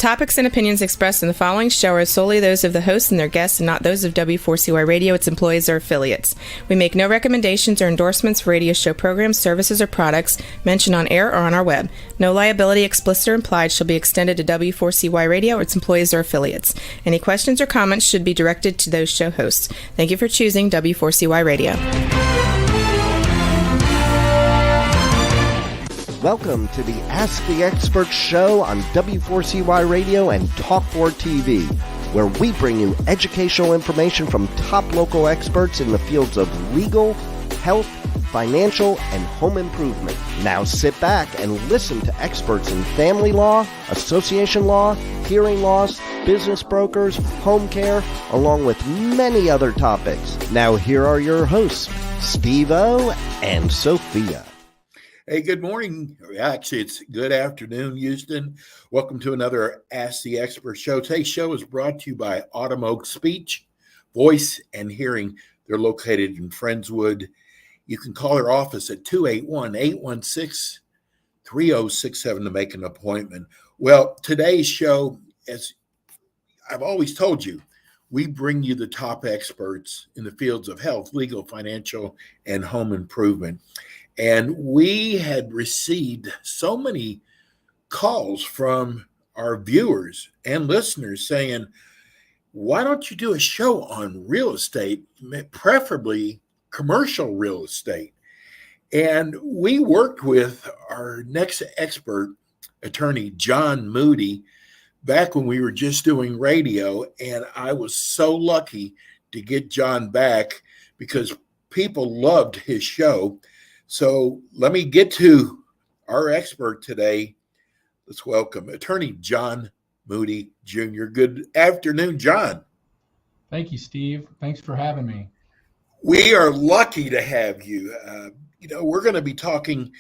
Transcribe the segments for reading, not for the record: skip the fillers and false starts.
topics and opinions expressed in the following show are solely those of the host and their guests and not those of W4CY Radio, its employees, or affiliates. We make no recommendations or endorsements for radio show programs, services, or products mentioned on air or on our web. No liability, explicit or implied, shall be extended to W4CY Radio or its employees or affiliates. Any questions or comments should be directed to those show hosts. Thank you for choosing W4CY Radio. Welcome to the Ask the Expert show on W4CY Radio and Talk4 TV, where we bring you educational information from top local experts in the fields of legal, health, financial, and home improvement. Now sit back and listen to experts in family law, association law, hearing loss, business brokers, home care, along with many other topics. Now here are your hosts, Steve-O and Sophia. Hey, good morning. Actually, it's good afternoon, Houston. Welcome to another Ask the Expert show. Today's show is brought to you by Autumn Oak Speech, Voice, and Hearing. They're located in Friendswood. You can call their office at 281-816-3067 to make an appointment. Well, today's show, as I've always told you, we bring you the top experts in the fields of health, legal, financial, and home improvement. And we had received so many calls from our viewers and listeners saying, why don't you do a show on real estate, preferably commercial real estate? And we worked with our next expert, attorney John Moody, back when we were just doing radio. And I was so lucky to get John back because people loved his show. So let me get to our expert today. Let's welcome attorney John Moody, Jr. Good afternoon, John. Thank you, Steve. Thanks for having me. We are lucky to have you. We're going to be talking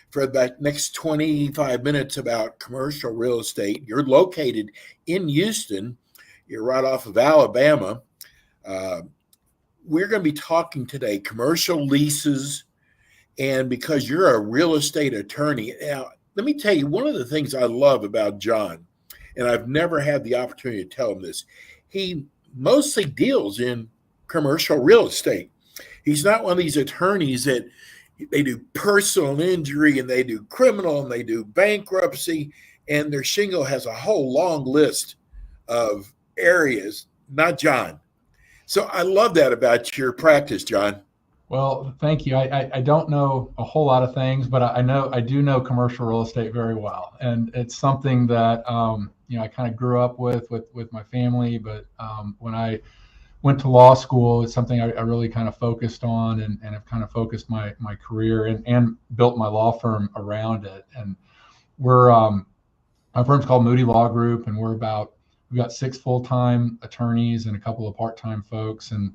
for the next 25 minutes about commercial real estate. You're located in Houston. You're right off of Alabama. We're going to be talking today commercial leases. And because you're a real estate attorney, now, let me tell you, one of the things I love about John, and I've never had the opportunity to tell him this, he mostly deals in commercial real estate. He's not one of these attorneys that they do personal injury and they do criminal and they do bankruptcy, and their shingle has a whole long list of areas. Not John. So I love that about your practice, John. Well, thank you. I don't know a whole lot of things, but I do know commercial real estate very well, and it's something that I kind of grew up with my family. But when I went to law school, it's something I really kind of focused on, and have kind of focused my career and built my law firm around it. And we're my firm's called Moody Law Group, and we've got 6 full-time attorneys and a couple of part-time folks, and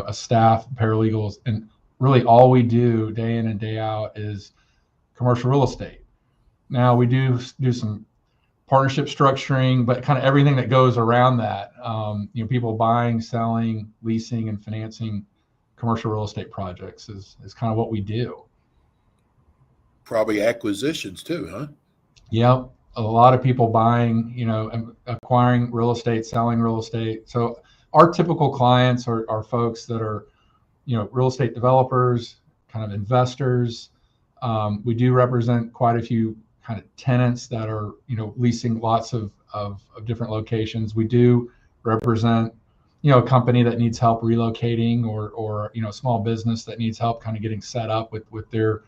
a staff, paralegals, and really all we do day in and day out is commercial real estate. Now we do some partnership structuring, but kind of everything that goes around that, people buying, selling, leasing, and financing commercial real estate projects is kind of what we do. Probably acquisitions too, huh? Yep. A lot of people buying, acquiring real estate, selling real estate. So our typical clients are folks that are, real estate developers, kind of investors. We do represent quite a few kind of tenants that are, leasing lots of different locations. We do represent, a company that needs help relocating or small business that needs help kind of getting set up with their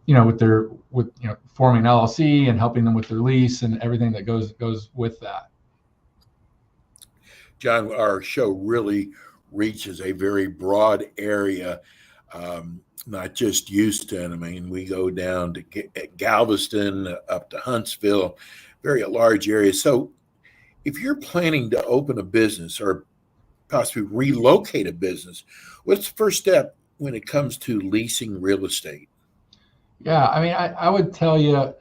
forming an LLC and helping them with their lease and everything that goes with that. John, our show really reaches a very broad area, not just Houston. I mean, we go down to Galveston, up to Huntsville, very large area. So if you're planning to open a business or possibly relocate a business, what's the first step when it comes to leasing real estate? Yeah, I mean, I would tell you,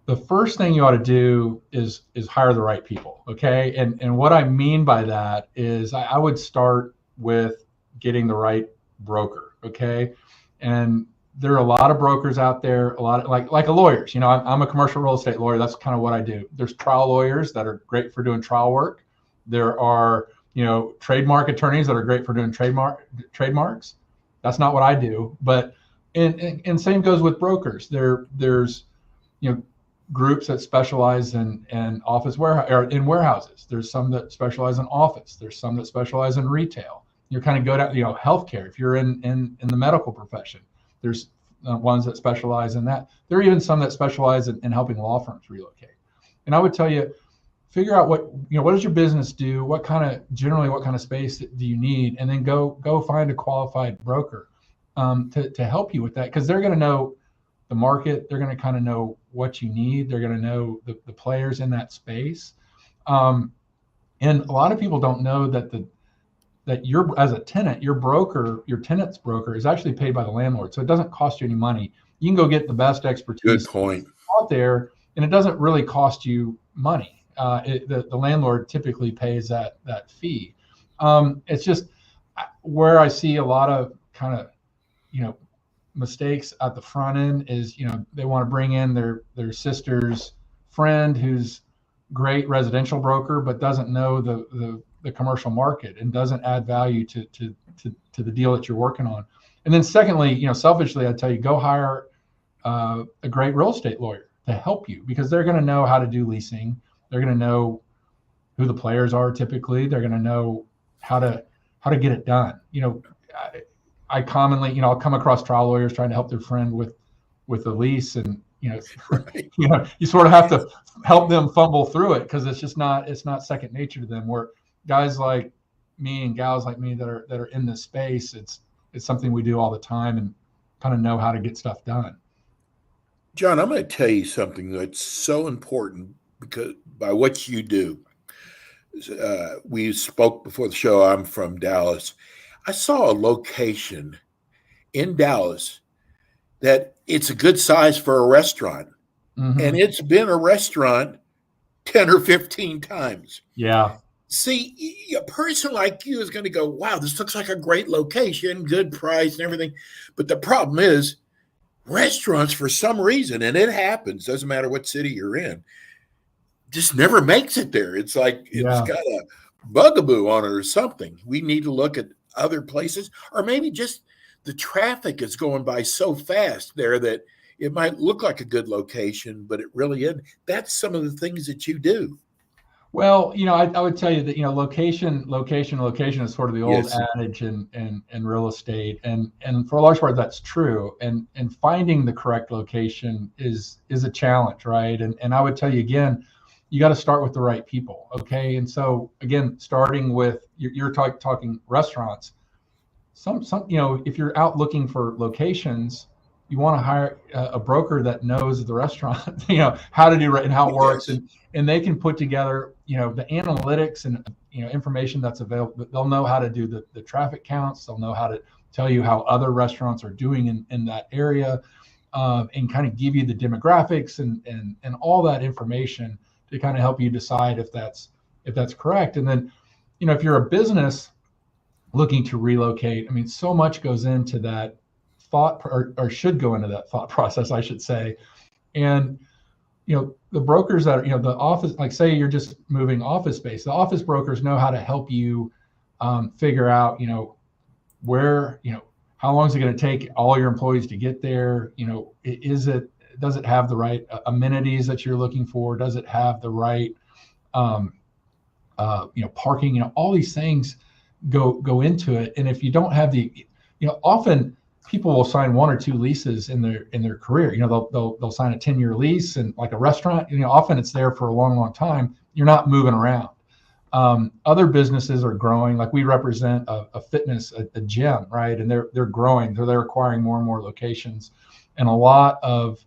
the first thing you ought to do is hire the right people, okay? And what I mean by that is I would start with getting the right broker, okay? And there are a lot of brokers out there, a lot of, like a lawyers. You know, I'm a commercial real estate lawyer. That's kind of what I do. There's trial lawyers that are great for doing trial work. There are, you know, trademark attorneys that are great for doing trademarks. That's not what I do. But and same goes with brokers. There's, you know, groups that specialize in office warehouse or in warehouses. There's some that specialize in office. There's some that specialize in retail. You kind of go down, you know, healthcare. If you're in the medical profession, there's ones that specialize in that. There are even some that specialize in helping law firms relocate. And I would tell you, figure out what does your business do? What kind of space do you need? And then go find a qualified broker to help you with that, because they're going to know the market. They're going to kind of know what you need. They're going to know the players in that space. And a lot of people don't know that you're, as a tenant, your tenant's broker is actually paid by the landlord. So it doesn't cost you any money. You can go get the best expertise Good point. out there, and it doesn't really cost you money. The landlord typically pays that fee. It's just where I see a lot of kind of, you know, mistakes at the front end is, you know, they want to bring in their sister's friend who's great residential broker, but doesn't know the commercial market and doesn't add value to the deal that you're working on. And then secondly, you know, selfishly, I'd tell you, go hire a great real estate lawyer to help you, because they're going to know how to do leasing. They're going to know who the players are typically. They're going to know how to get it done. You know, I commonly, you know, I'll come across trial lawyers trying to help their friend with the lease, and you know, right. You know, you sort of have to help them fumble through it, because it's not second nature to them. Where guys like me and gals like me that are in this space, it's something we do all the time and kind of know how to get stuff done. John, I'm going to tell you something that's so important, because by what you do. We spoke before the show. I'm from Dallas. I saw a location in Dallas that it's a good size for a restaurant. Mm-hmm. And it's been a restaurant 10 or 15 times. Yeah. See, a person like you is going to go, wow, this looks like a great location, good price and everything. But the problem is restaurants, for some reason, and it happens, doesn't matter what city you're in, just never makes it there. It's like it's got a bugaboo on it or something. We need to look at other places, or maybe just the traffic is going by so fast there that it might look like a good location, but it really isn't. That's some of the things that you do. Well, you know, I would tell you that, you know, location is sort of the old adage in real estate, and for a large part that's true. And finding the correct location is a challenge, right? And I would tell you again, you got to start with the right people, okay? And so again, starting with you're talking restaurants. Some you know, if you're out looking for locations, you want to hire a broker that knows the restaurant, you know, how to do it and how it works, and they can put together, you know, the analytics and, you know, information that's available. They'll know how to do the traffic counts. They'll know how to tell you how other restaurants are doing in that area, and kind of give you the demographics and all that information to kind of help you decide if that's correct. And then, you know, if you're a business looking to relocate, I mean, so much goes into that thought, or should go into that thought process, I should say. And, you know, the brokers that are, you know, the office, like say you're just moving office space, the office brokers know how to help you figure out, you know, where, you know, how long is it going to take all your employees to get there? You know, does it have the right amenities that you're looking for? Does it have the right, you know, parking? You know, all these things go into it. And if you don't have the, you know, often people will sign one or two leases in their career. You know, they'll sign a 10-year lease, and like a restaurant, you know, often it's there for a long time. You're not moving around. Other businesses are growing. Like we represent a fitness, a gym, right? And they're growing. They're acquiring more and more locations, and a lot of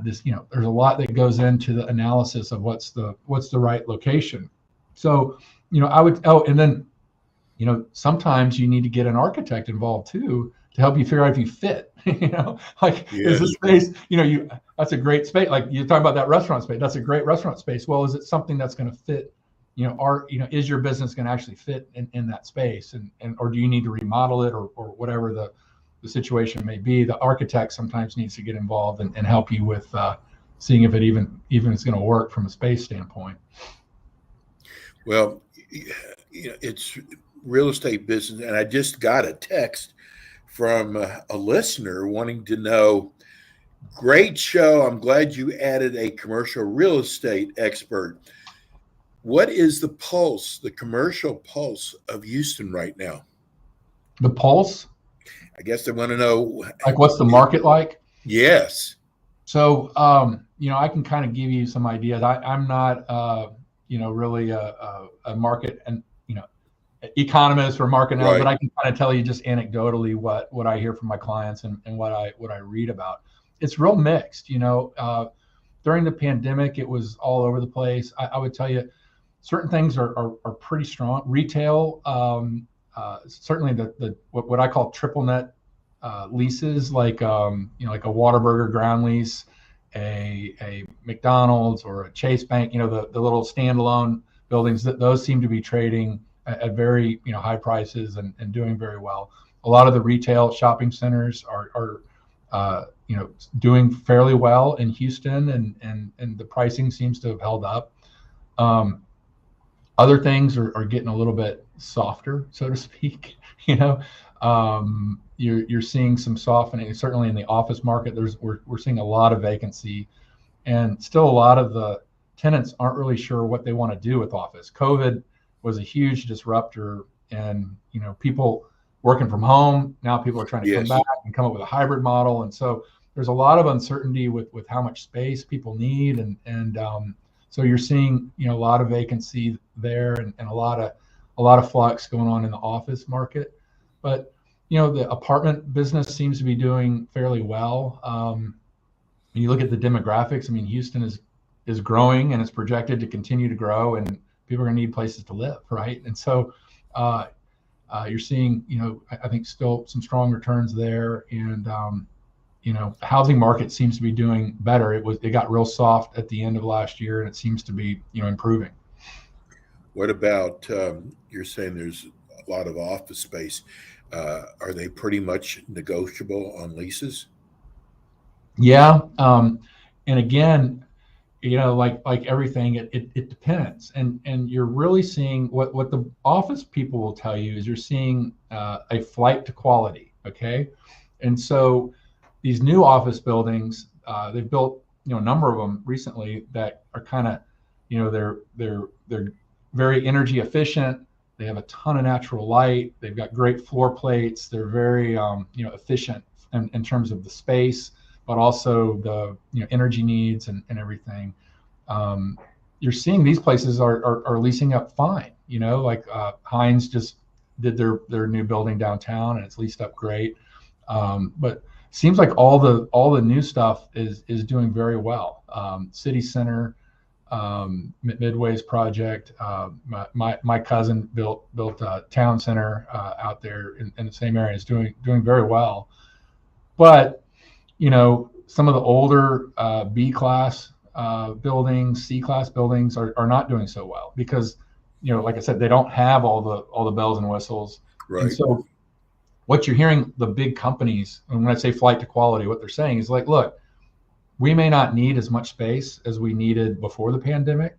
this, you know, there's a lot that goes into the analysis of what's the right location. So, you know, and then, you know, sometimes you need to get an architect involved too, to help you figure out if you fit. You know, like, is this space, you know, that's a great space. Like you're talking about that restaurant space, that's a great restaurant space. Well, is it something that's going to fit, you know, is your business going to actually fit in that space, and or do you need to remodel it, or whatever the the situation may be, the architect sometimes needs to get involved and help you with seeing if it even is going to work from a space standpoint. Well, it's real estate business, and I just got a text from a listener wanting to know, great show. I'm glad you added a commercial real estate expert. What is the pulse, the commercial pulse of Houston right now? The pulse? I guess they want to know. Like, what's the market like? Yes. So, I can kind of give you some ideas. I'm not, really a market and, economist or market analyst, but I can kind of tell you just anecdotally what I hear from my clients and what I read about. It's real mixed. During the pandemic, it was all over the place. I would tell you certain things are pretty strong. Retail, certainly the what I call triple net leases, like like a Whataburger ground lease, a McDonald's or a Chase Bank, the little standalone buildings, that those seem to be trading at very high prices and doing very well. A lot of the retail shopping centers are doing fairly well in Houston, and the pricing seems to have held up. Other things are getting a little bit softer, so to speak. You're seeing some softening, certainly in the office market. We're seeing a lot of vacancy, and still a lot of the tenants aren't really sure what they want to do with office. COVID was a huge disruptor, and people working from home. Now people are trying to come back and come up with a hybrid model, and so there's a lot of uncertainty with how much space people need, and so you're seeing a lot of vacancy there, and a lot of flux going on in the office market. But the apartment business seems to be doing fairly well. When you look at the demographics, Houston is growing, and it's projected to continue to grow, and people are going to need places to live, right? And so you're seeing, I think still some strong returns there, and housing market seems to be doing better. It got real soft at the end of last year, and it seems to be improving. What about you're saying there's a lot of office space? Are they pretty much negotiable on leases? Yeah, and again, like everything, it depends, and you're really seeing what the office people will tell you is you're seeing a flight to quality. Okay, and so these new office buildings, they've built a number of them recently that are kind of they're very energy efficient. They have a ton of natural light. They've got great floor plates. They're very efficient in terms of the space, but also the energy needs and everything. You're seeing these places are leasing up fine. Like Hines just did their new building downtown, and it's leased up great. But seems like all the new stuff is doing very well. City Center, Midway's project. My cousin built Town Center out there in the same area. Is doing very well. But some of the older B class buildings, C class buildings are not doing so well because like I said, they don't have all the bells and whistles. Right. And so what you're hearing the big companies, and when I say flight to quality, what they're saying is like, look, we may not need as much space as we needed before the pandemic,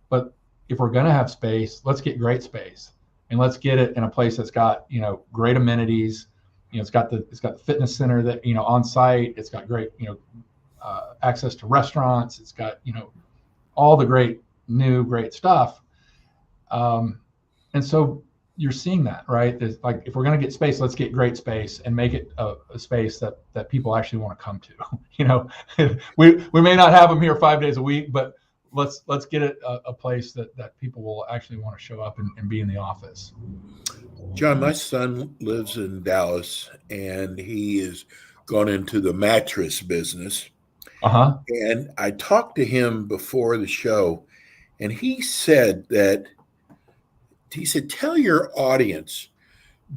but if we're going to have space, let's get great space, and let's get it in a place that's got great amenities. It's got the fitness center that on site. It's got great access to restaurants. It's got all the great stuff, and so you're seeing that, right? It's like, if we're going to get space, let's get great space and make it a space that people actually want to come to. We may not have them here 5 days a week, but let's get it a place that people will actually want to show up and be in the office. John, my son lives in Dallas, and he has gone into the mattress business. Uh-huh. And I talked to him before the show, and he said, tell your audience,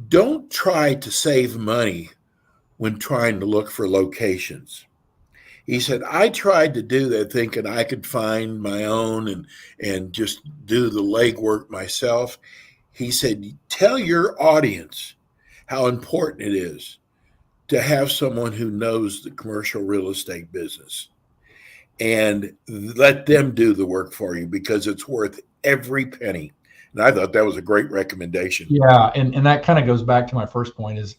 don't try to save money when trying to look for locations. He said, I tried to do that thinking I could find my own and just do the legwork myself. He said, tell your audience how important it is to have someone who knows the commercial real estate business and let them do the work for you, because it's worth every penny. And I thought that was a great recommendation. Yeah, and that kind of goes back to my first point is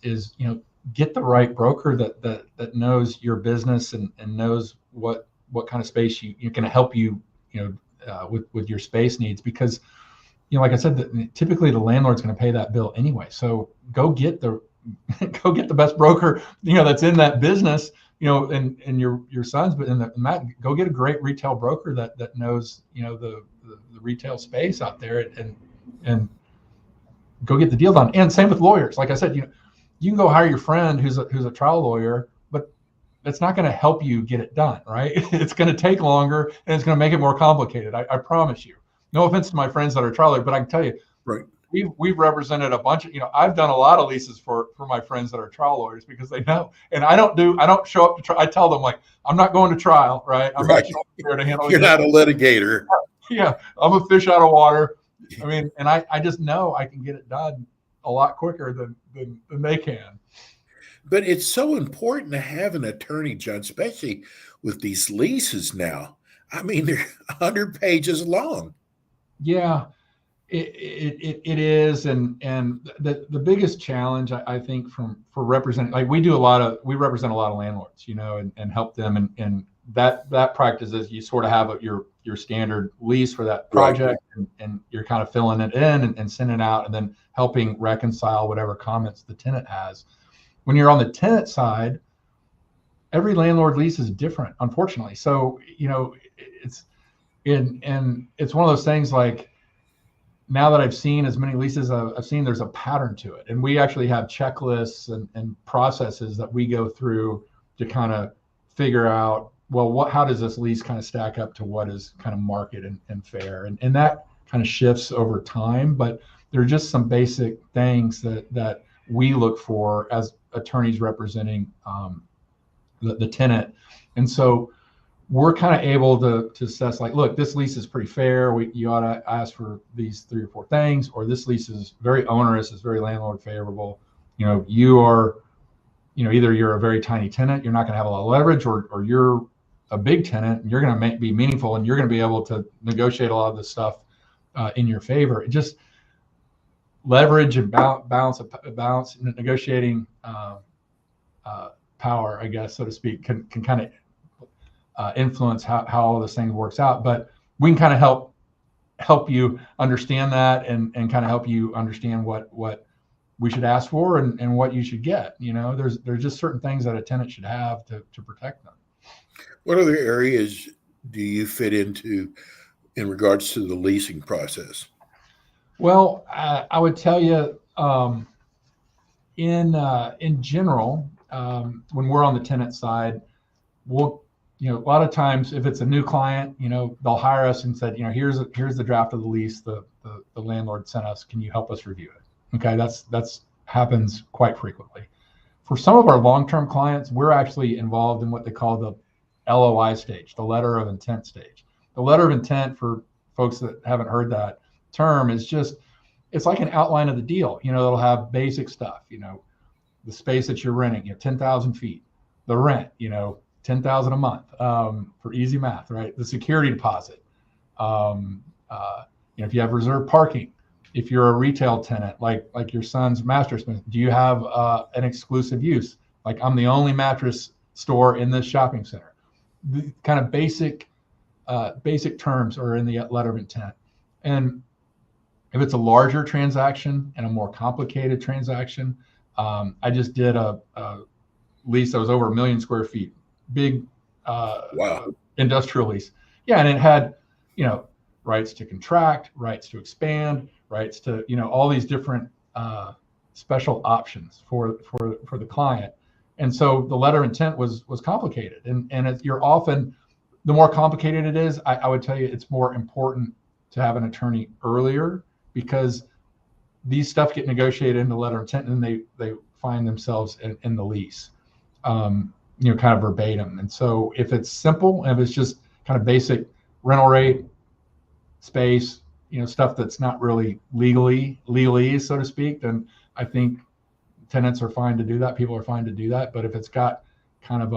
get the right broker that knows your business and knows what kind of space you can help you with your space needs, because like I said, typically the landlord's going to pay that bill anyway. So go get the best broker that's in that business, and your sons, but go get a great retail broker that knows the retail space out there, and go get the deal done. And same with lawyers. Like I said, you can go hire your friend who's a trial lawyer, but it's not going to help you get it done, right? It's going to take longer and it's going to make it more complicated. I promise you. No offense to my friends that are trial lawyers, but I can tell you, right, we've represented a bunch of, I've done a lot of leases for my friends that are trial lawyers, because they know. And I don't show up to trial. I tell them, like, I'm not going to trial, right? I'm not here to handle. You're not a litigator. Yeah, I'm a fish out of water. I mean, and I just know I can get it done a lot quicker than they can. But it's so important to have an attorney, John, especially with these leases now. I mean, they're 100 pages long. Yeah, it is, and the biggest challenge I think for representing, like we represent a lot of landlords, and help them, and that practice is you sort of have your standard lease for that project, right, and you're kind of filling it in and sending it out, and then helping reconcile whatever comments the tenant has. When you're on the tenant side, every landlord lease is different, unfortunately. So it's one of those things, like, now that I've seen as many leases, I've seen there's a pattern to it. And we actually have checklists and processes that we go through to kind of figure out, well, how does this lease kind of stack up to what is kind of market and fair? And that kind of shifts over time, but there are just some basic things that we look for as attorneys representing the tenant. And so we're kind of able to assess, like, look, this lease is pretty fair. You ought to ask for these 3 or 4 things, or this lease is very onerous, it's very landlord favorable. You are, either you're a very tiny tenant, you're not going to have a lot of leverage, or you're a big tenant and you're going to be meaningful, and you're going to be able to negotiate a lot of this stuff in your favor. It just leverage and balance negotiating power, I guess, so to speak, can kind of influence how all this thing works out. But we can kind of help you understand that, and kind of help you understand what we should ask for and what you should get. There's just certain things that a tenant should have to protect them. What other areas do you fit into in regards to the leasing process? Well, I would tell you, in general, when we're on the tenant side, we'll, a lot of times if it's a new client, they'll hire us and said, here's the draft of the lease the landlord sent us. Can you help us review it? Okay, that's happens quite frequently. For some of our long-term clients, we're actually involved in what they call the LOI stage, the letter of intent stage. The letter of intent, for folks that haven't heard that term, is just, it's like an outline of the deal. It'll have basic stuff, the space that you're renting, 10,000 feet, the rent, $10,000 a month, for easy math, right? The security deposit, if you have reserved parking, if you're a retail tenant, like your son's mattress, do you have an exclusive use? Like, I'm the only mattress store in this shopping center. The kind of basic terms are in the letter of intent. And if it's a larger transaction and a more complicated transaction, I just did a lease that was over 1 million square feet, big wow, industrial lease. Yeah, and it had, rights to contract, rights to expand, rights to, all these different special options for the client. And so the letter of intent was complicated. And you're often, the more complicated it is, I would tell you it's more important to have an attorney earlier, because these stuff get negotiated in the letter of intent, and they find themselves in the lease, kind of verbatim. And so if it's simple, if it's just kind of basic rental rate, space, stuff that's not really legalese, so to speak, then I think tenants are fine to do that. People are fine to do that. But if it's got kind of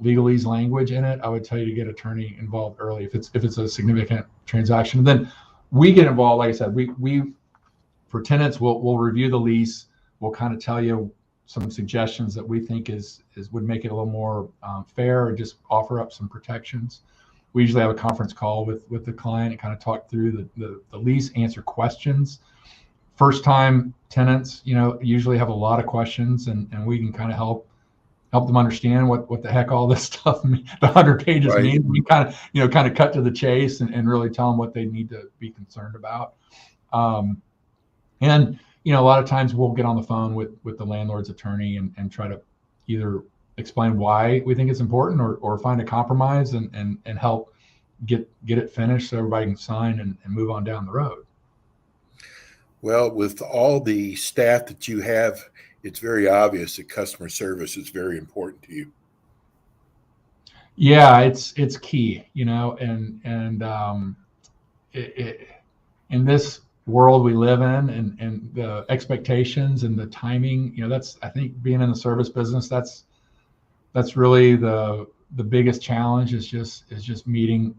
legalese language in it, I would tell you to get attorney involved early if it's a significant transaction. Then we get involved. Like I said, we for tenants, we'll review the lease. We'll kind of tell you some suggestions that we think is would make it a little more fair, or just offer up some protections. We usually have a conference call with the client and kind of talk through the lease, answer questions. First time tenants, usually have a lot of questions, and we can kind of help them understand what the heck all this stuff, the 100 pages Right. means. We kind of cut to the chase and really tell them what they need to be concerned about. And a lot of times we'll get on the phone with the landlord's attorney and try to either explain why we think it's important, or find a compromise and help get it finished so everybody can sign and move on down the road. Well, with all the staff that you have, it's very obvious that customer service is very important to you. Yeah, it's key, and in this world we live in, and the expectations and the timing, that's, I think, being in the service business, that's really the biggest challenge, is just meeting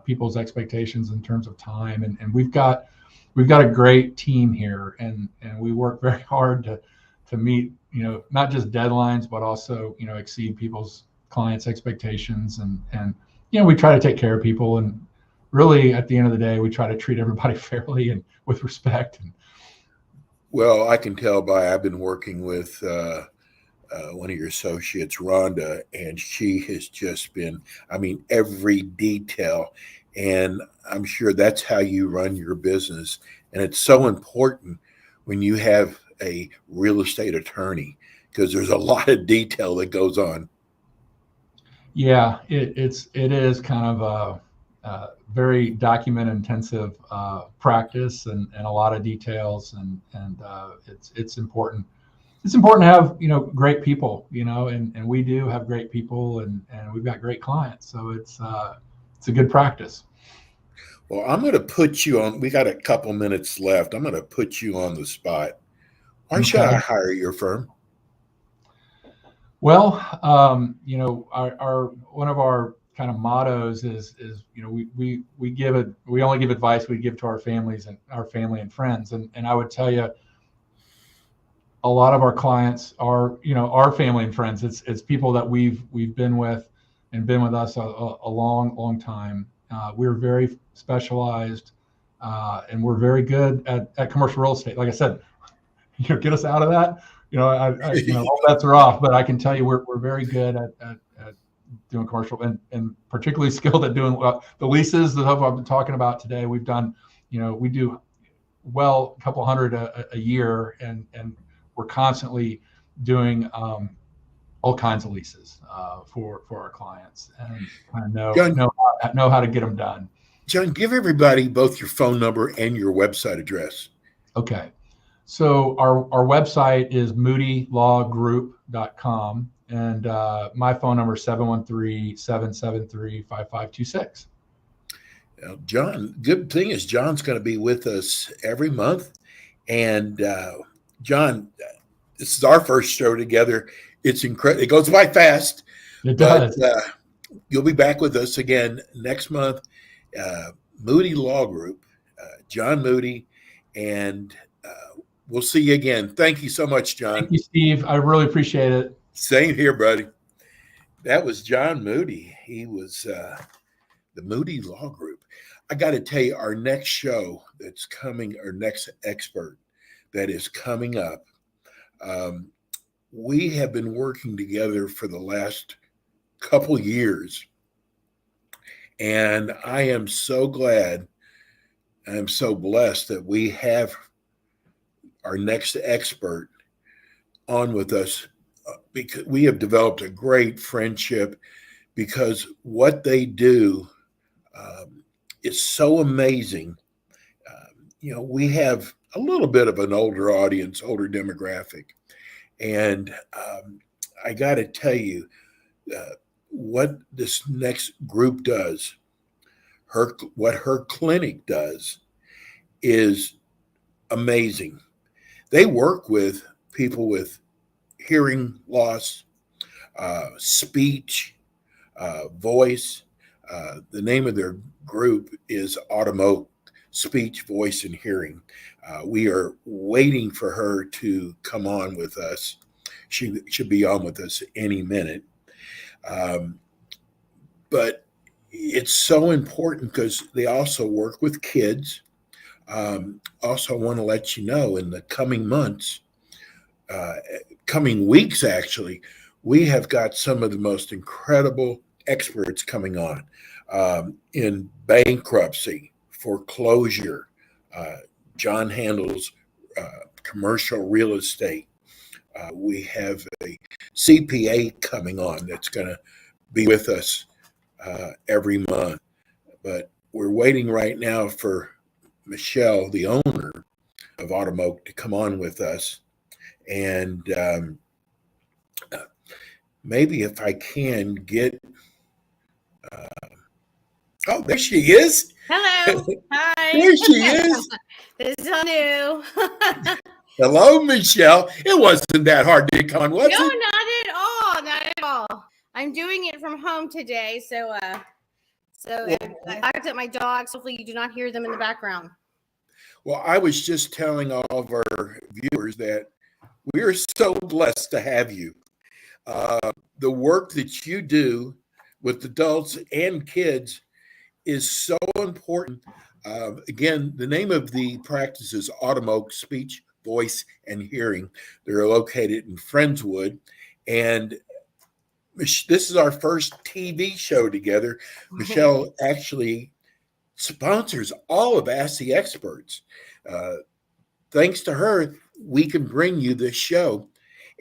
people's expectations in terms of time. And we've got a great team here, and we work very hard to meet, not just deadlines, but also, exceed people's clients' expectations. And we try to take care of people, and really at the end of the day, we try to treat everybody fairly and with respect. Well, I can tell I've been working with one of your associates, Rhonda, and she has just been, every detail. And I'm sure that's how you run your business. And it's so important when you have a real estate attorney, because there's a lot of detail that goes on. Yeah, it is kind of a very document intensive practice, and a lot of details, and it's important. It's important to have great people, and we do have great people, and we've got great clients, so it's a good practice. Well, I'm going to put you on. We got a couple minutes left. I'm going to put you on the spot. Why should I hire your firm? Well, our one of our kind of mottos is we only give advice we give to our families and our family and friends, and I would tell you, a lot of our clients are our family and friends. It's people that we've been with and been with us a long time. We're very specialized, and we're very good at commercial real estate. Like I said, get us out of that. All bets are off. But I can tell you, we're very good at doing commercial, and particularly skilled at doing the leases that I've been talking about today. We've done, we do a couple hundred a year, and we're constantly doing all kinds of leases for our clients, and kind of know how to get them done. John, give everybody both your phone number and your website address. Okay. So our website is moodylawgroup.com, and my phone number is 713-773-5526. Now, John, good thing is John's going to be with us every month. And John, this is our first show together. It's incredible. It goes by fast. It does. But, you'll be back with us again next month. Moody Law Group, John Moody, and we'll see you again. Thank you so much, John. Thank you, Steve. I really appreciate it. Same here, buddy. That was John Moody. He was the Moody Law Group. I got to tell you, our next show that's coming, our next expert that is coming up, we have been working together for the last couple years. And I am so glad, I'm so blessed that we have our next expert on with us, because we have developed a great friendship, because what they do is so amazing. We have a little bit of an older audience, older demographic. And I got to tell you, what this next group does, what her clinic does, is amazing. They work with people with hearing loss, speech, voice. The name of their group is Automoke, Speech, Voice, and Hearing. We are waiting for her to come on with us. She should be on with us any minute. But it's so important because they also work with kids. Also want to let you know in the coming months, coming weeks actually, we have got some of the most incredible experts coming on in bankruptcy, foreclosure. John handles commercial real estate. We have a CPA coming on that's going to be with us every month. But we're waiting right now for Michelle, the owner of Automoke, to come on with us. And maybe if I can get, oh, there she is. Hello. Hi. There she is. This is all new. Hello, Michelle. It wasn't that hard to come on, was No, it? not at all. Not at all. I'm doing it from home today, so I locked up my dogs. Hopefully, you do not hear them in the background. Well, I was just telling all of our viewers that we are so blessed to have you. The work that you do with adults and kids is so important. Again, the name of the practice is Automoke, Speech, Voice, and Hearing. They're located in Friendswood. And this is our first TV show together. Michelle actually sponsors all of Ask the Experts. Thanks to her, we can bring you this show.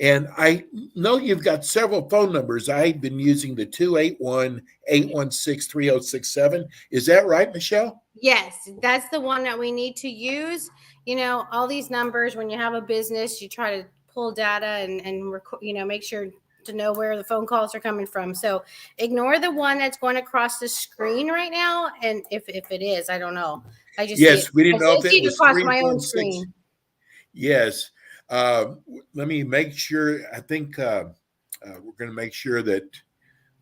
And I know you've got several phone numbers. I've been using the 281-816-3067. Is that right, Michelle? Yes, that's the one that we need to use. You know, all these numbers, when you have a business, you try to pull data and make sure to know where the phone calls are coming from. So ignore the one that's going across the screen right now. And if it is, I don't know. Yes, we didn't know if it was across my own screen. Yes. Let me make sure. I think we're going to make sure that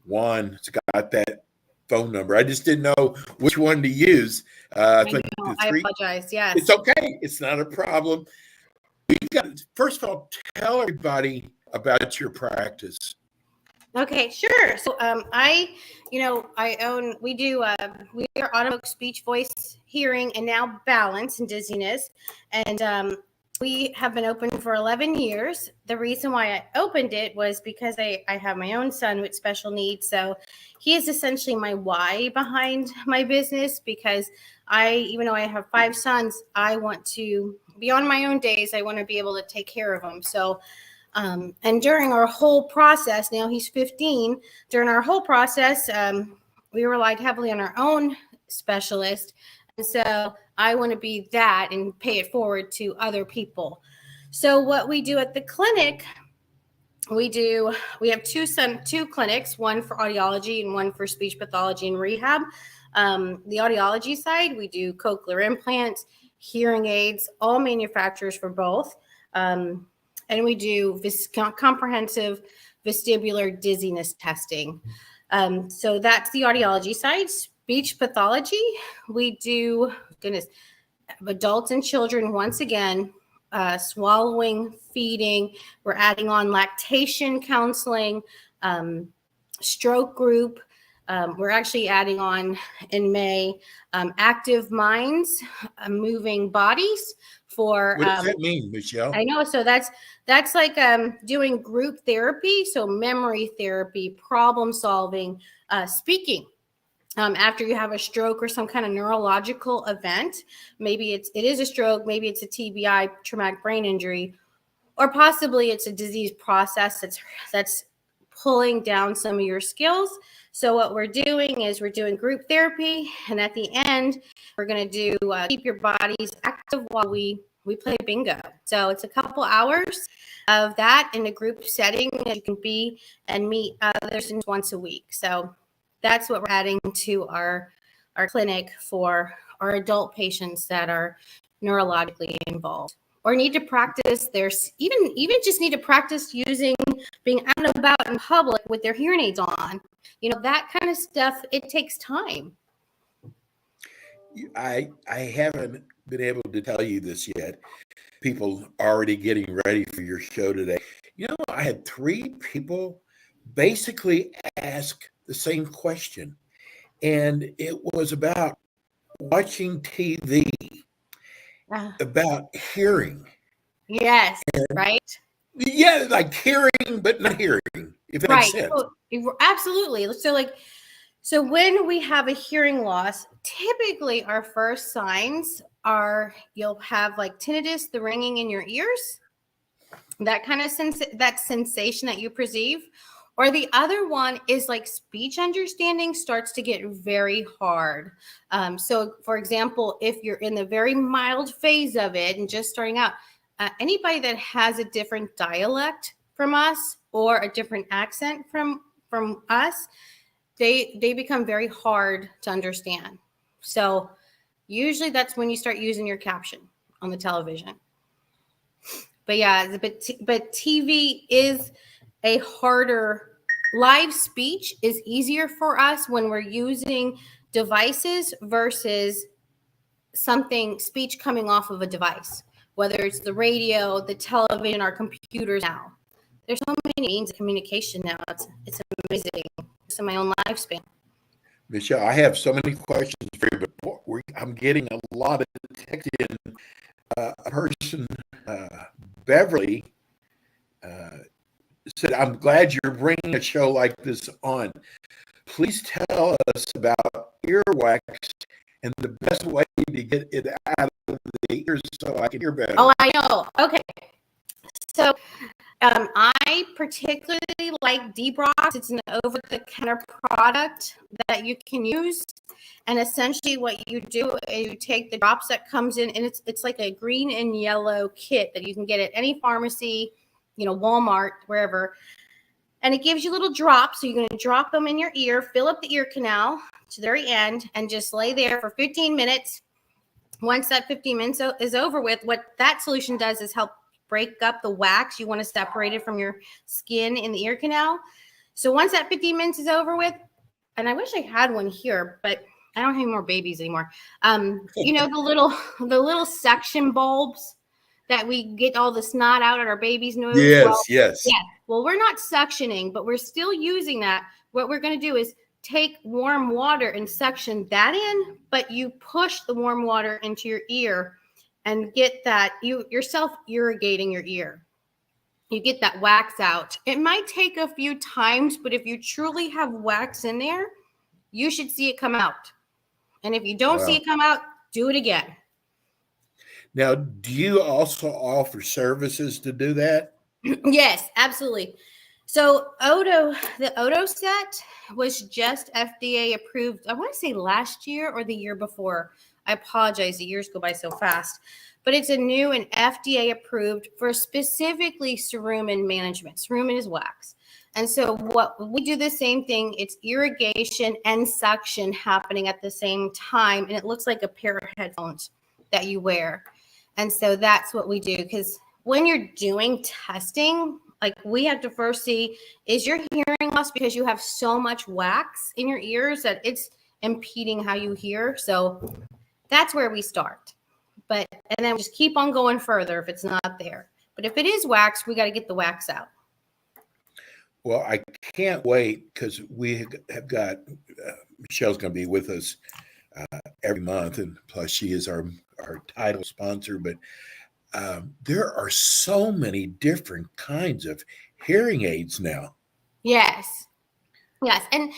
Juan's got that phone number. I just didn't know which one to use. I apologize. Yes. It's okay. It's not a problem. First of all, tell everybody about your practice. Okay, sure. So we are Automoke, Speech, Voice, Hearing, and now Balance and Dizziness. And we have been open for 11 years. The reason why I opened it was because I have my own son with special needs. So he is essentially my why behind my business, because even though I have 5 sons, I want to, beyond my own days, I want to be able to take care of them. So and during our whole process, now he's 15, during our whole process, we relied heavily on our own specialist. And so I want to be that and pay it forward to other people. So what we do at the clinic, we have two clinics, one for audiology and one for speech pathology and rehab. The audiology side, we do cochlear implants, hearing aids, all manufacturers for both. And we do comprehensive vestibular dizziness testing. So that's the audiology side. Speech pathology, we do, adults and children, once again, swallowing, feeding. We're adding on lactation counseling, stroke group. We're actually adding on in May, active minds, moving bodies. For what does that mean, Michelle? I know. So that's like doing group therapy. So memory therapy, problem solving, speaking. After you have a stroke or some kind of neurological event, maybe it is a stroke, maybe it's a TBI, traumatic brain injury, or possibly it's a disease process that's pulling down some of your skills. So what we're doing is we're doing group therapy, and at the end, we're going to do keep your bodies active while we play bingo. So it's a couple hours of that in a group setting that you can be and meet others once a week. So that's what we're adding to our clinic for our adult patients that are neurologically involved. or need to practice even just need to practice being out and about in public with their hearing aids on. That kind of stuff, it takes time. I haven't been able to tell you this yet. People already getting ready for your show today. I had 3 people basically ask the same question, and it was about watching TV, about hearing. Yes, right? Yeah, like hearing, but not hearing, if that makes sense. Absolutely. So when we have a hearing loss, typically our first signs are you'll have like tinnitus, the ringing in your ears, that kind of that sensation that you perceive. Or the other one is like speech understanding starts to get very hard. So for example, if you're in the very mild phase of it and just starting out, anybody that has a different dialect from us or a different accent from us, they become very hard to understand. So usually that's when you start using your caption on the television. But yeah, but TV is a harder. Live speech is easier for us when we're using devices versus speech coming off of a device, whether it's the radio, the television, our computers now. There's so many means of communication now. It's amazing. It's in my own lifespan. Michelle, I have so many questions for you, but I'm getting a lot of text in. A person, Beverly, said, I'm glad you're bringing a show like this on. Please tell us about earwax and the best way to get it out of the ears so I can hear better. Oh, I know. Okay. So I particularly like Debrox. It's an over-the-counter product that you can use. And essentially what you do is you take the drops that comes in, and it's like a green and yellow kit that you can get at any pharmacy, Walmart, wherever. And it gives you little drops. So you're going to drop them in your ear, fill up the ear canal to the very end, and just lay there for 15 minutes. Once that 15 minutes is over with, what that solution does is help break up the wax. You want to separate it from your skin in the ear canal. So once that 15 minutes is over with, and I wish I had one here, but I don't have any more babies anymore. The little suction bulbs that we get all the snot out at our baby's nose. Yes. Well, we're not suctioning, but we're still using that. What we're going to do is take warm water and suction that in, but you push the warm water into your ear and get that yourself irrigating your ear. You get that wax out. It might take a few times, but if you truly have wax in there, you should see it come out. And if you don't see it come out, do it again. Now, do you also offer services to do that? Yes, absolutely. So the Odo set was just FDA approved, I want to say last year or the year before. I apologize, the years go by so fast. But it's a new and FDA approved for specifically cerumen management. Cerumen is wax. And so what we do the same thing, it's irrigation and suction happening at the same time. And it looks like a pair of headphones that you wear. And so that's what we do. Because when you're doing testing, like we have to first see, is your hearing loss because you have so much wax in your ears that it's impeding how you hear? So that's where we start. And then we just keep on going further if it's not there. But if it is wax, we got to get the wax out. Well, I can't wait because we have got Michelle's going to be with us every month, and plus she is our title sponsor. But there are so many different kinds of hearing aids now. Yes, and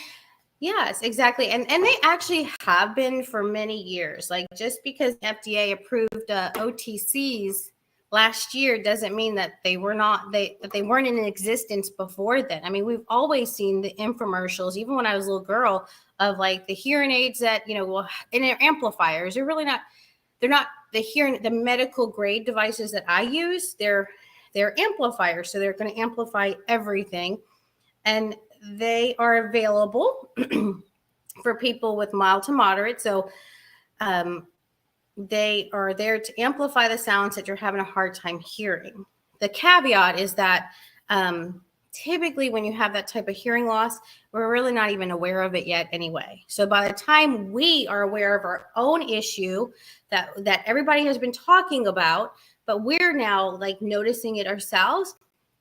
yes, exactly, and they actually have been for many years. Like just because FDA approved OTCs last year doesn't mean that they weren't in existence before then. I mean, we've always seen the infomercials, even when I was a little girl, of like the hearing aids that, and they're amplifiers. They're not the medical grade devices that I use. They're amplifiers. So they're going to amplify everything. And they are available for people with mild to moderate. So they are there to amplify the sounds that you're having a hard time hearing. The caveat is that typically when you have that type of hearing loss, we're really not even aware of it yet anyway. So by the time we are aware of our own issue that everybody has been talking about, but we're now like noticing it ourselves,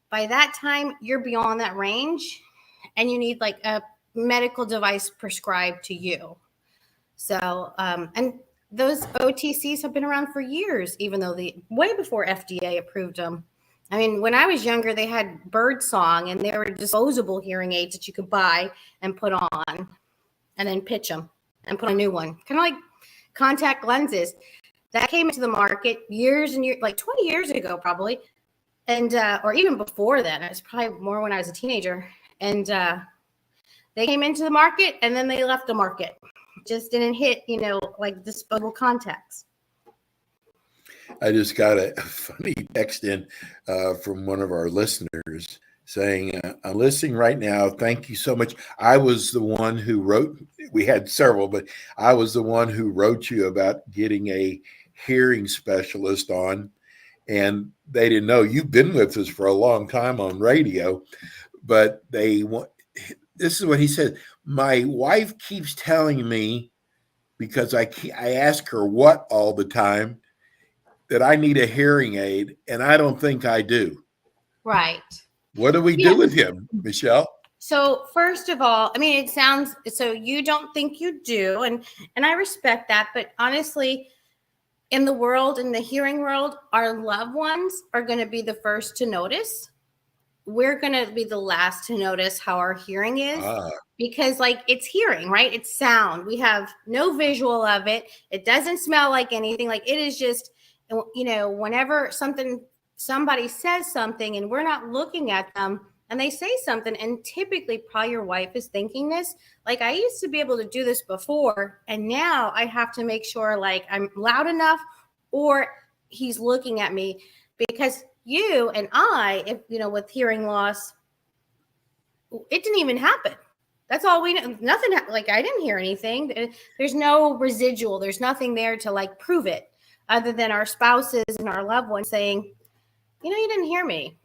by that time you're beyond that range and you need like a medical device prescribed to you. So, and those OTCs have been around for years, even though way before FDA approved them. I mean, when I was younger, they had Birdsong, and they were disposable hearing aids that you could buy and put on and then pitch them and put on a new one. Kind of like contact lenses. That came into the market years and years, like 20 years ago, probably. And, or even before then. It was probably more when I was a teenager. And they came into the market and then they left the market. Just didn't hit, like disposable contacts. I just got a funny text in from one of our listeners saying, I'm listening right now. Thank you so much. I was the one who wrote, we had several, but I was the one who wrote you about getting a hearing specialist on. And they didn't know you've been with us for a long time on radio, but this is what he said. My wife keeps telling me, because I ask her what all the time, that I need a hearing aid, and I don't think I do. Right. What do we do with him, Michelle? So first of all, I mean, it sounds, so you don't think you do, and I respect that, but honestly, in the world, in the hearing world, our loved ones are going to be the first to notice. We're going to be the last to notice how our hearing is because like it's hearing, right? It's sound. We have no visual of it. It doesn't smell like anything. Like it is just, whenever somebody says something and we're not looking at them and they say something, and typically probably your wife is thinking this, like I used to be able to do this before, and now I have to make sure like I'm loud enough or he's looking at me, because you and I, if with hearing loss, it didn't even happen. That's all we know. Nothing, like I didn't hear anything. There's no residual. There's nothing there to like prove it, other than our spouses and our loved ones saying, you didn't hear me.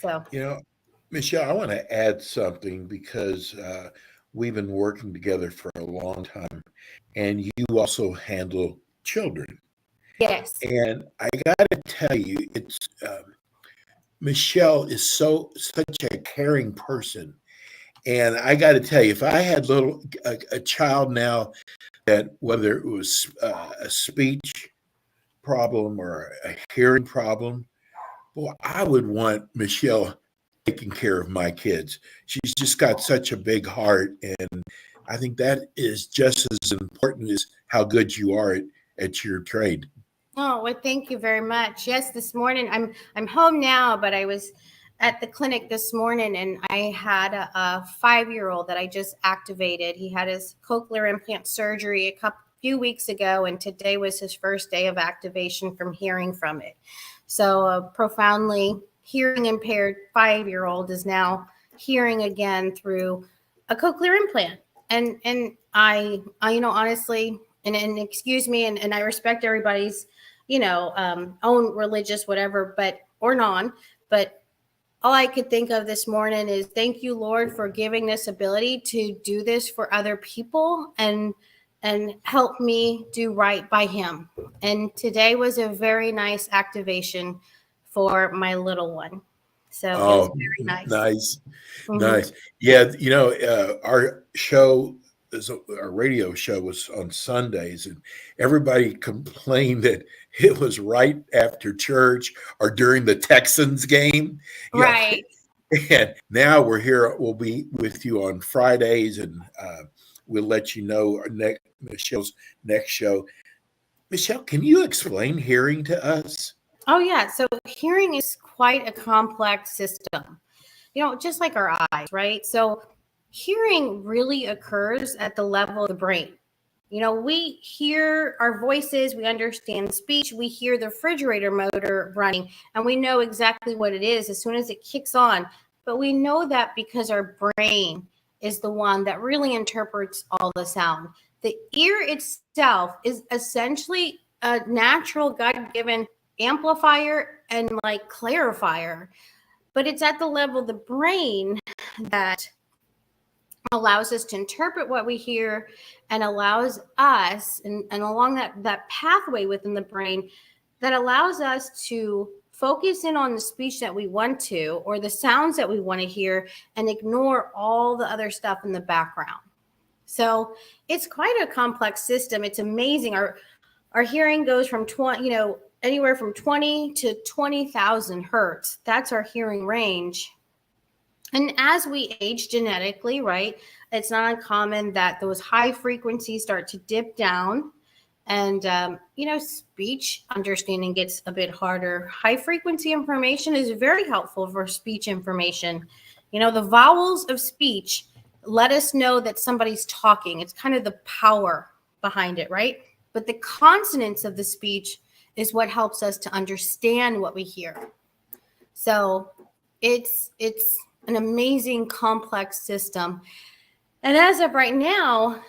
So, Michelle, I want to add something because we've been working together for a long time, and you also handle children. Yes. And I got to tell you, it's Michelle is such a caring person. And I got to tell you, if I had a child now that whether it was a speech problem or a hearing problem, well, I would want Michelle taking care of my kids. She's just got such a big heart. And I think that is just as important as how good you are at your trade. Oh, well, thank you very much. Yes, this morning, I'm home now, but I was at the clinic this morning and I had a 5-year-old that I just activated. He had his cochlear implant surgery a few weeks ago, and today was his first day of activation from hearing from it. So a profoundly hearing impaired 5-year-old is now hearing again through a cochlear implant. And I honestly, and excuse me, and I respect everybody's, own religious, whatever, or non, but all I could think of this morning is thank you, Lord, for giving this ability to do this for other people and help me do right by him. And today was a very nice activation for my little one. So it was very nice. Nice. Mm-hmm. Nice. Yeah. Our show, our radio show was on Sundays, and everybody complained that it was right after church or during the Texans game. Right. And now we're here. We'll be with you on Fridays, and we'll let you know Michelle's next show. Michelle, can you explain hearing to us? Oh, yeah. So hearing is quite a complex system, just like our eyes, right? So hearing really occurs at the level of the brain. We hear our voices, we understand speech, we hear the refrigerator motor running, and we know exactly what it is as soon as it kicks on. But we know that because our brain is the one that really interprets all the sound. The ear itself is essentially a natural God-given amplifier and like clarifier, but it's at the level of the brain that allows us to interpret what we hear and allows us, and along that pathway within the brain, that allows us to focus in on the speech that we want to, or the sounds that we want to hear, and ignore all the other stuff in the background. So it's quite a complex system. It's amazing. Our hearing goes from anywhere from 20 to 20,000 hertz. That's our hearing range. And as we age genetically, right, it's not uncommon that those high frequencies start to dip down, and speech understanding gets a bit harder. High frequency information is very helpful for speech information. The vowels of speech let us know that somebody's talking. It's kind of the power behind it, right? But the consonants of the speech is what helps us to understand what we hear. So it's an amazing, complex system. And as of right now,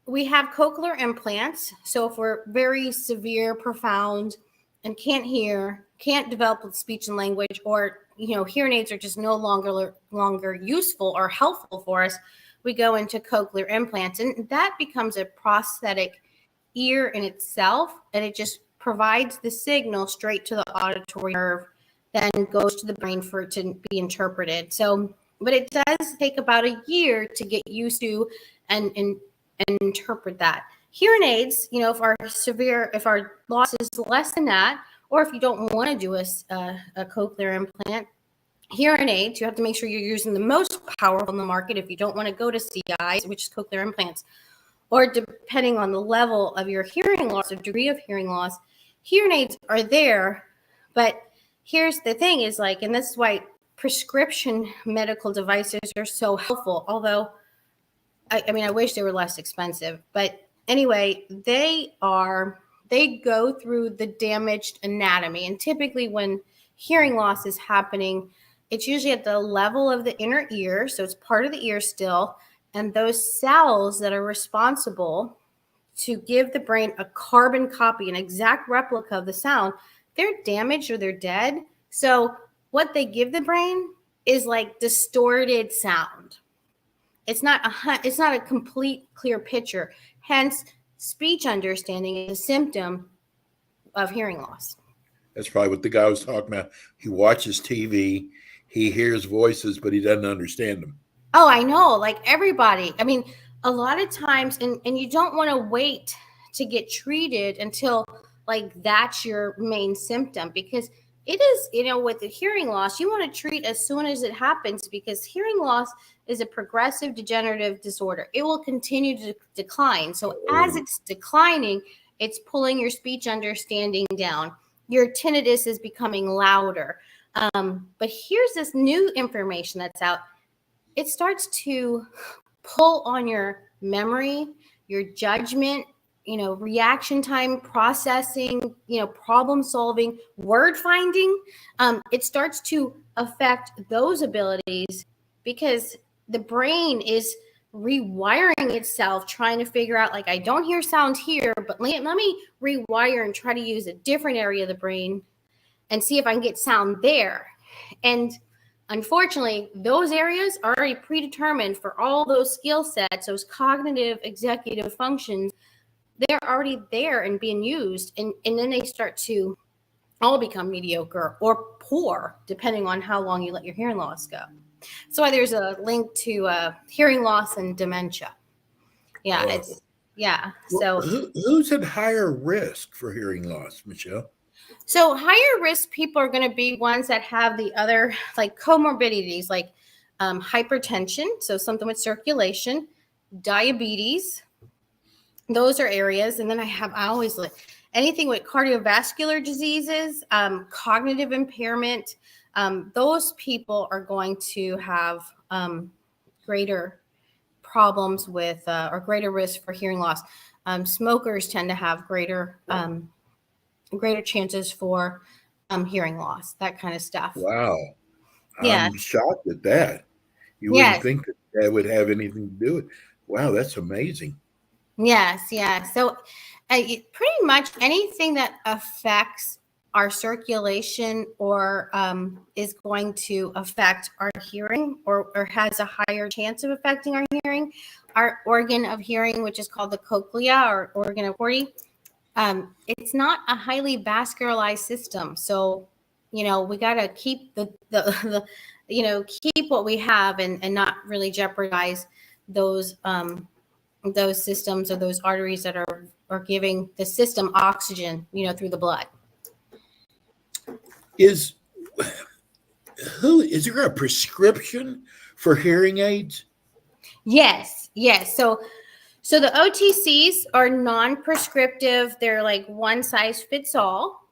we have cochlear implants. So if we're very severe, profound, and can't hear, can't develop speech and language, or hearing aids are just no longer useful or helpful for us, we go into cochlear implants, and that becomes a prosthetic ear in itself, and it just provides the signal straight to the auditory nerve, then goes to the brain for it to be interpreted. So, but it does take about a year to get used to and interpret that. Hearing aids, if our loss is less than that, or if you don't want to do a cochlear implant, hearing aids, you have to make sure you're using the most powerful in the market if you don't want to go to CIs, which is cochlear implants, or depending on the level of your hearing loss or degree of hearing loss, hearing aids are there. But here's the thing is and this is why prescription medical devices are so helpful. Although, I wish they were less expensive, but anyway, they go through the damaged anatomy. And typically when hearing loss is happening, it's usually at the level of the inner ear. So it's part of the ear still. And those cells that are responsible to give the brain a carbon copy, an exact replica of the sound, they're damaged or they're dead. So what they give the brain is like distorted sound. It's not a complete clear picture. Hence, speech understanding is a symptom of hearing loss. That's probably what the guy was talking about. He watches TV, he hears voices, but he doesn't understand them. Oh, I know. Like everybody. A lot of times, and you don't want to wait to get treated until that's your main symptom, because it is, with the hearing loss, you want to treat as soon as it happens, because hearing loss is a progressive degenerative disorder. It will continue to decline. So as it's declining, it's pulling your speech understanding down. Your tinnitus is becoming louder. But here's this new information that's out. It starts to pull on your memory, your judgment, reaction time, processing, problem solving, word finding. It starts to affect those abilities because the brain is rewiring itself, trying to figure out, I don't hear sound here, but let me rewire and try to use a different area of the brain and see if I can get sound there. And unfortunately, those areas are already predetermined for all those skill sets, those cognitive executive functions. They're already there and being used. And then they start to all become mediocre or poor, depending on how long you let your hearing loss go. So there's a link to hearing loss and dementia. Yeah, So who's at higher risk for hearing loss, Michelle? So higher risk people are going to be ones that have the other comorbidities, like hypertension, so something with circulation, diabetes. Those are areas. And then I always look anything with cardiovascular diseases, cognitive impairment. Those people are going to have greater problems with or greater risk for hearing loss. Smokers tend to have greater chances for hearing loss, that kind of stuff. Wow. Yeah. I'm shocked at that. You wouldn't think that would have anything to do with it. Wow, that's amazing. Yes, yeah. So pretty much anything that affects our circulation or is going to affect our hearing or has a higher chance of affecting our hearing, our organ of hearing, which is called the cochlea or organ of Corti, it's not a highly vascularized system. So, we got to keep the keep what we have and not really jeopardize those systems or those arteries that are giving the system oxygen, through the blood. Is there a prescription for hearing aids? Yes. So the OTCs are non-prescriptive. They're like one size fits all,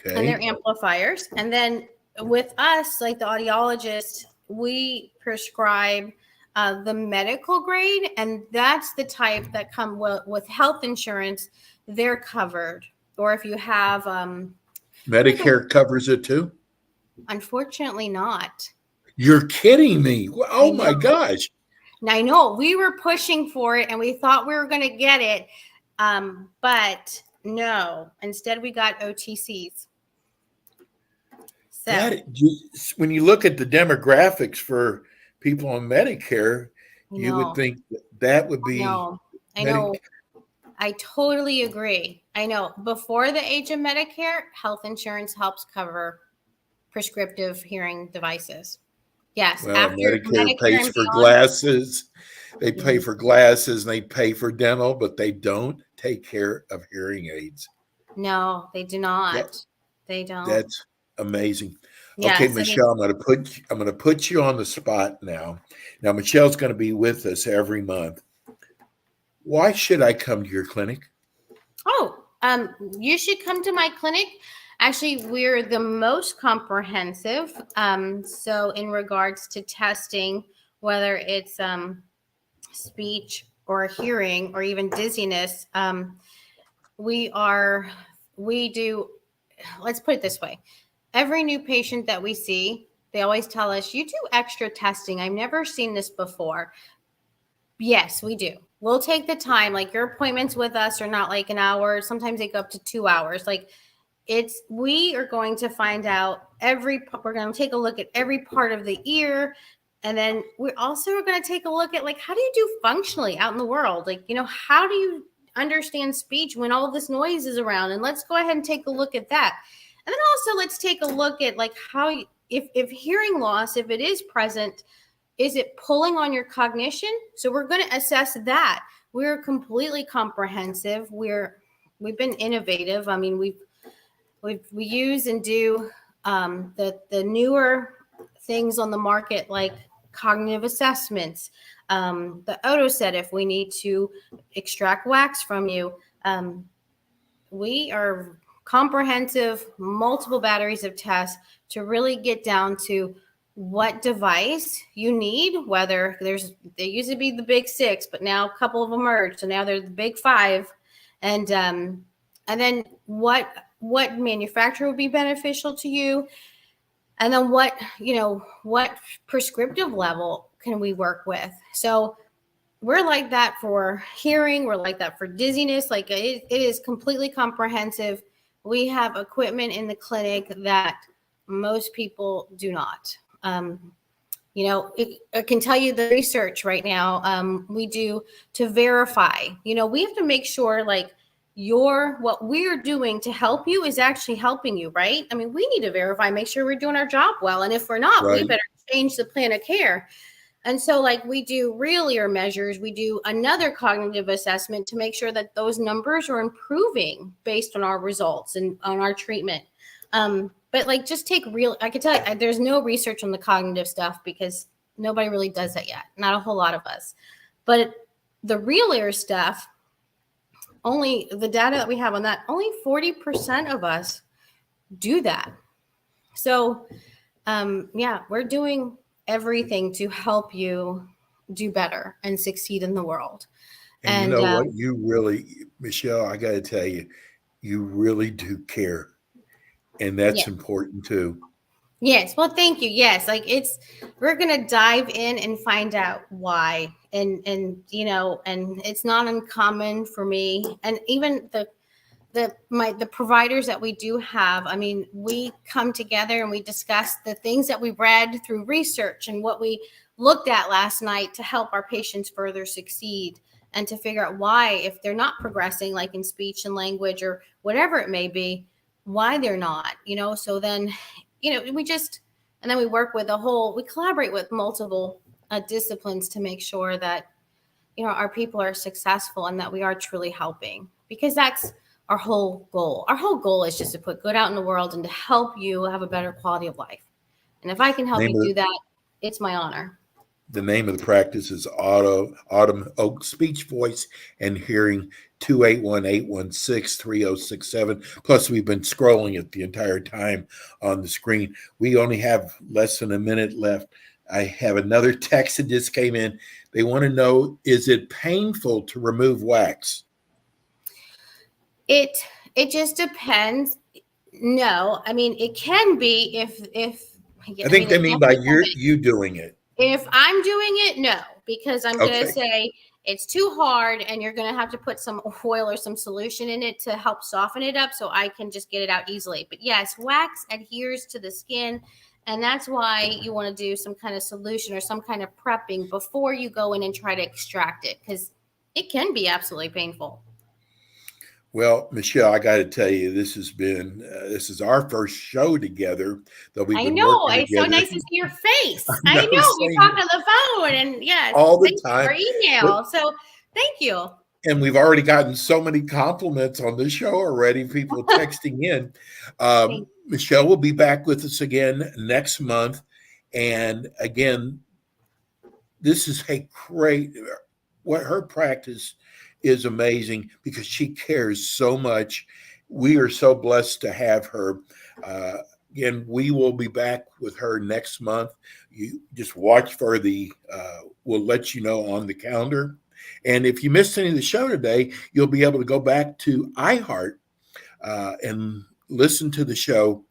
and they're amplifiers. And then with us, like the audiologist, we prescribe the medical grade, and that's the type that come with health insurance. They're covered. Or if you have Medicare covers it too? Unfortunately not. You're kidding me. Oh my gosh. I know we were pushing for it and we thought we were going to get it. But no, instead we got OTCs. So when you look at the demographics for people on Medicare, you would think that would be. I know. I totally agree. I know. Before the age of Medicare, health insurance helps cover prescriptive hearing devices. Yes. Well, after Medicare pays for glasses. They pay for glasses and they pay for dental, but they don't take care of hearing aids. No, they do not. They don't. That's amazing. Yes, okay, Michelle, I'm going to put you on the spot now. Now, Michelle's going to be with us every month. Why should I come to your clinic? You should come to my clinic. Actually, we're the most comprehensive. So in regards to testing, whether it's speech or hearing or even dizziness, we do, let's put it this way. Every new patient that we see, they always tell us, you do extra testing. I've never seen this before. Yes, we do. We'll take the time. Like your appointments with us are not like an hour. Sometimes they go up to 2 hours. Like we are going to find out we're going to take a look at every part of the ear. And then we also are going to take a look at like, how do you do functionally out in the world? Like, how do you understand speech when all this noise is around? And let's go ahead and take a look at that. And then also let's take a look at like how, if hearing loss, if it is present, is it pulling on your cognition? So we're going to assess that. We're completely comprehensive. We've been innovative. I mean, we use and do the newer things on the market, like cognitive assessments, the Otoset if we need to extract wax from you. We are comprehensive, multiple batteries of tests to really get down to what device you need, whether they used to be the big 6, but now a couple of them merged. So now they're the big 5. And then what manufacturer would be beneficial to you. And then what prescriptive level can we work with? So we're like that for hearing. We're like that for dizziness. Like it is completely comprehensive. We have equipment in the clinic that most people do not. I can tell you the research right now we do to verify. We have to make sure like what we're doing to help you is actually helping you, right? I mean, we need to verify, make sure we're doing our job well. And if we're not, we better change the plan of care. And so like we do real ear measures, we do another cognitive assessment to make sure that those numbers are improving based on our results and on our treatment. But like just take I can tell you, there's no research on the cognitive stuff because nobody really does that yet. Not a whole lot of us. But the real ear stuff, only the data that we have on that, only 40% of us do that. So we're doing everything to help you do better and succeed in the world. And you know what? You really, Michelle, I got to tell you, you really do care. And that's important too. Yes. Well, thank you. Yes. Like we're going to dive in and find out why. And it's not uncommon for me. And even the providers that we do have, I mean, we come together and we discuss the things that we read through research and what we looked at last night to help our patients further succeed and to figure out why, if they're not progressing, like in speech and language or whatever it may be, why they're not, so then, and then we work with we collaborate with multiple disciplines to make sure that, our people are successful and that we are truly helping, because that's our whole goal. Our whole goal is just to put good out in the world and to help you have a better quality of life. And if I can help you do that, it's my honor. The name of the practice is Autumn Oak Speech, Voice, and Hearing, 281-816-3067. Plus, we've been scrolling it the entire time on the screen. We only have less than a minute left. I have another text that just came in. They want to know, is it painful to remove wax? It just depends. No, I mean, it can be if I think they mean by you doing it. If I'm doing it, no, because I'm going to say it's too hard and you're going to have to put some oil or some solution in it to help soften it up so I can just get it out easily. But yes, wax adheres to the skin, and that's why you want to do some kind of solution or some kind of prepping before you go in and try to extract it, because it can be absolutely painful. Well, Michelle, I got to tell you, this is our first show together. I know. It's so nice to see your face. I know. We talk on the phone and yes, all the time. Or email. So thank you. And we've already gotten so many compliments on the show already, people texting in. Michelle will be back with us again next month. And again, this is what her practice is amazing, because she cares so much. We are so blessed to have her. Again, we will be back with her next month. You just watch for we'll let you know on the calendar. And if you missed any of the show today, you'll be able to go back to iHeart and listen to the show.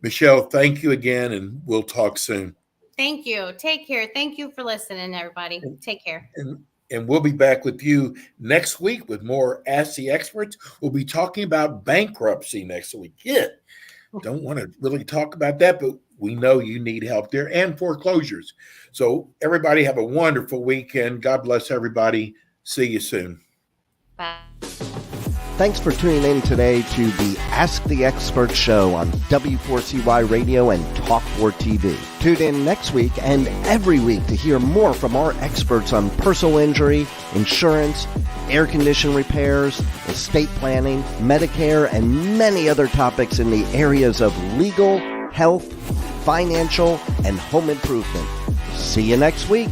Michelle, thank you again, and we'll talk soon. Thank you. Take care. Thank you for listening, everybody. Take care. And we'll be back with you next week with more Ask the Experts. We'll be talking about bankruptcy next week. Yeah, don't want to really talk about that, but we know you need help there, and foreclosures. So everybody have a wonderful weekend. God bless everybody. See you soon. Bye. Thanks for tuning in today to the Ask the Expert show on W4CY Radio and Talk4 TV. Tune in next week and every week to hear more from our experts on personal injury, insurance, air condition repairs, estate planning, Medicare, and many other topics in the areas of legal, health, financial, and home improvement. See you next week.